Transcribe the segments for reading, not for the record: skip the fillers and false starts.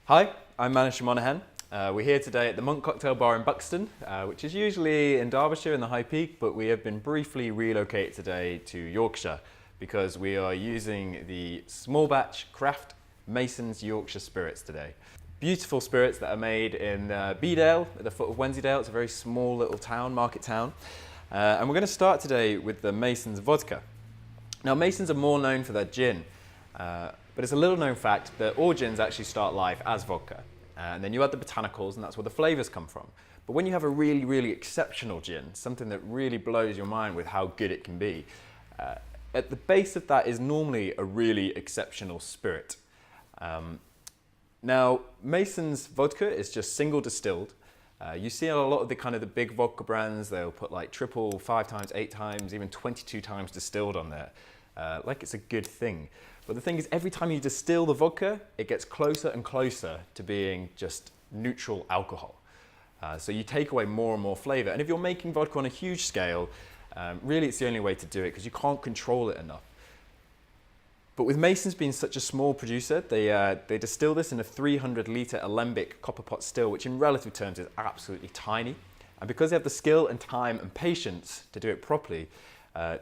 Hi, I'm Manish Monaghan. We're here today at the Monk Cocktail Bar in Buxton, which is usually in Derbyshire in the High Peak, but we have been briefly relocated today to Yorkshire because we are using the small batch craft Mason's Yorkshire Spirits today. Beautiful spirits that are made in Bedale at the foot of Wensleydale. It's a very small little town, market town. And we're going to start today with the Mason's Vodka. Now, Masons are more known for their gin. But it's a little known fact that all gins actually start life as vodka. And then you add the botanicals and that's where the flavors come from. But when you have a really, really exceptional gin, something that really blows your mind with how good it can be, at the base of that is normally a really exceptional spirit. Now, Mason's vodka is just single distilled. You see a lot of the big vodka brands, they'll put like triple, 5 times, 8 times, even 22 times distilled on there. Like it's a good thing. But the thing is, every time you distill the vodka, it gets closer and closer to being just neutral alcohol. So you take away more and more flavor. And if you're making vodka on a huge scale, really it's the only way to do it because you can't control it enough. But with Mason's being such a small producer, they distill this in a 300-litre alembic copper pot still, which in relative terms is absolutely tiny. And because they have the skill and time and patience to do it properly,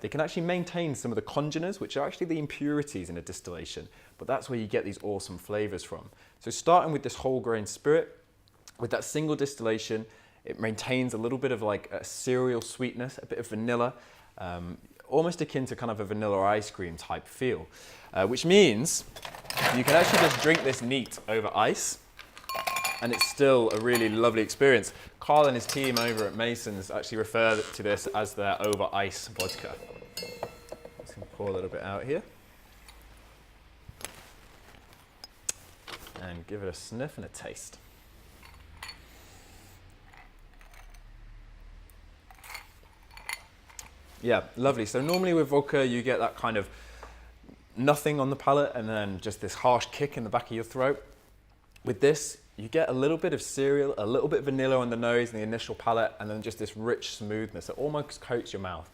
they can actually maintain some of the congeners, which are actually the impurities in a distillation, but that's where you get these awesome flavors from. So starting with this whole grain spirit, with that single distillation, it maintains a little bit of like a cereal sweetness, a bit of vanilla, almost akin to kind of a vanilla ice cream type feel, which means you can actually just drink this neat over ice, and it's still a really lovely experience. Carl and his team over at Mason's actually refer to this as their over ice vodka. Just gonna pour a little bit out here. And give it a sniff and a taste. Yeah, lovely. So normally with vodka you get that kind of nothing on the palate and then just this harsh kick in the back of your throat. With this, you get a little bit of cereal, a little bit of vanilla on the nose and the initial palate, and then just this rich smoothness that almost coats your mouth.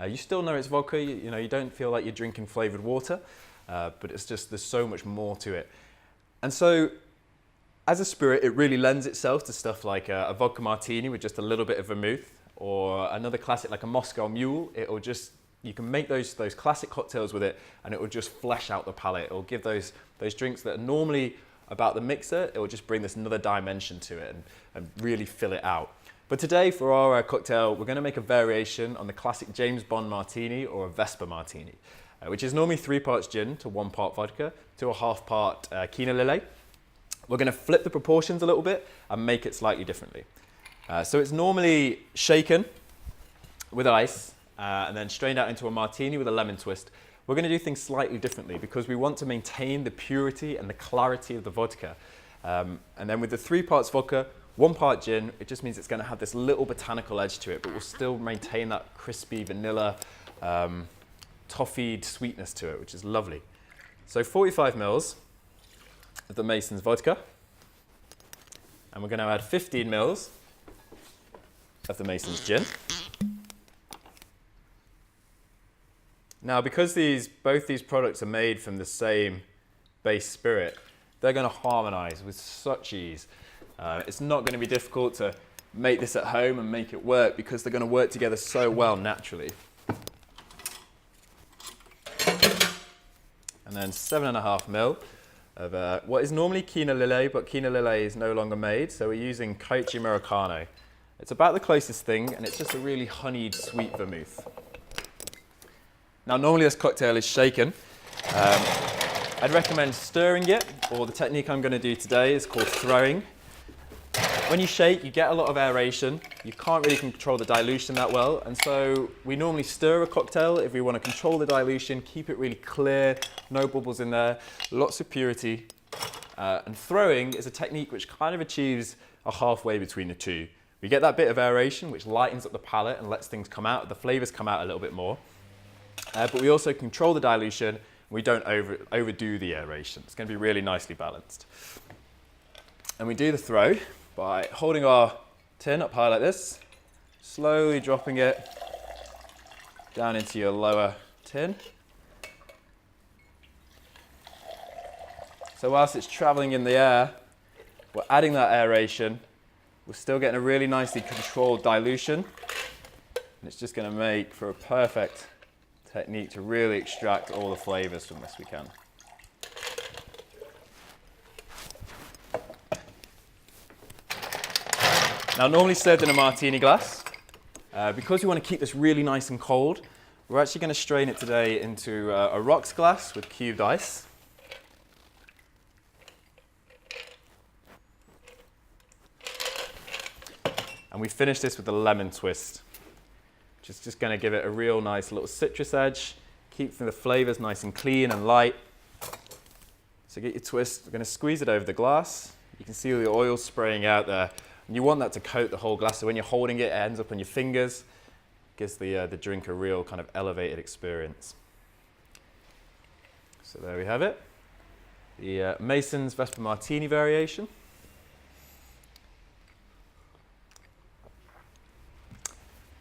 You still know it's vodka, you don't feel like you're drinking flavored water, but it's just, there's so much more to it. And so, as a spirit, it really lends itself to stuff like a vodka martini with just a little bit of vermouth, or another classic like a Moscow Mule. It'll just, you can make those classic cocktails with it, and it will just flesh out the palate. It'll give those drinks that are normally about the mixer, it will just bring this another dimension to it and really fill it out. But today for our cocktail, we're going to make a variation on the classic James Bond martini or a Vesper martini, which is normally 3 parts gin to 1 part vodka to a 1/2 part Kina Lillet. We're going to flip the proportions a little bit and make it slightly differently. So it's normally shaken with ice and then strained out into a martini with a lemon twist. We're going to do things slightly differently because we want to maintain the purity and the clarity of the vodka. And then with the 3 parts vodka, 1 part gin, it just means it's going to have this little botanical edge to it, but we'll still maintain that crispy vanilla, toffeed sweetness to it, which is lovely. So 45 mils of the Mason's vodka. And we're going to add 15 mils of the Mason's gin. Now, because both these products are made from the same base spirit, they're going to harmonize with such ease. It's not going to be difficult to make this at home and make it work because they're going to work together so well naturally. And then 7.5 mil of what is normally Kina Lillet, but Kina Lillet is no longer made, so we're using Kaichi Americano. It's about the closest thing, and it's just a really honeyed, sweet vermouth. Now, normally this cocktail is shaken. I'd recommend stirring it, or the technique I'm going to do today is called throwing. When you shake, you get a lot of aeration. You can't really control the dilution that well, and so we normally stir a cocktail if we want to control the dilution, keep it really clear, no bubbles in there, lots of purity. And throwing is a technique which kind of achieves a halfway between the two. We get that bit of aeration, which lightens up the palate and lets things come out, the flavors come out a little bit more. But we also control the dilution, and we don't overdo the aeration. It's going to be really nicely balanced. And we do the throw by holding our tin up high like this, slowly dropping it down into your lower tin. So whilst it's traveling in the air, We're adding that aeration. We're still getting a really nicely controlled dilution. And it's just going to make for a perfect technique to really extract all the flavors from this we can. Now, normally served in a martini glass. Because we want to keep this really nice and cold, we're actually going to strain it today into a rocks glass with cubed ice. And we finish this with a lemon twist, which is just going to give it a real nice little citrus edge, keep the flavors nice and clean and light. So get your twist, we're going to squeeze it over the glass. You can see all the oil spraying out there. And you want that to coat the whole glass, so when you're holding it, it ends up on your fingers. Gives the drink a real kind of elevated experience. So there we have it. The Mason's Vesper Martini variation.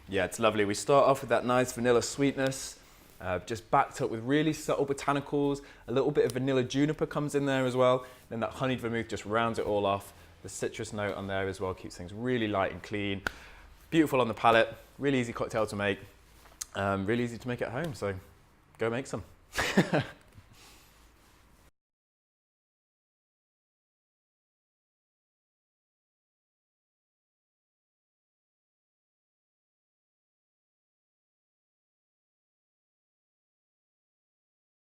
Yeah, it's lovely. We start off with that nice vanilla sweetness, just backed up with really subtle botanicals. A little bit of vanilla juniper comes in there as well. Then that honeyed vermouth just rounds it all off. The citrus note on there as well keeps things really light and clean. Beautiful on the palate, really easy cocktail to make. Really easy to make at home, so go make some.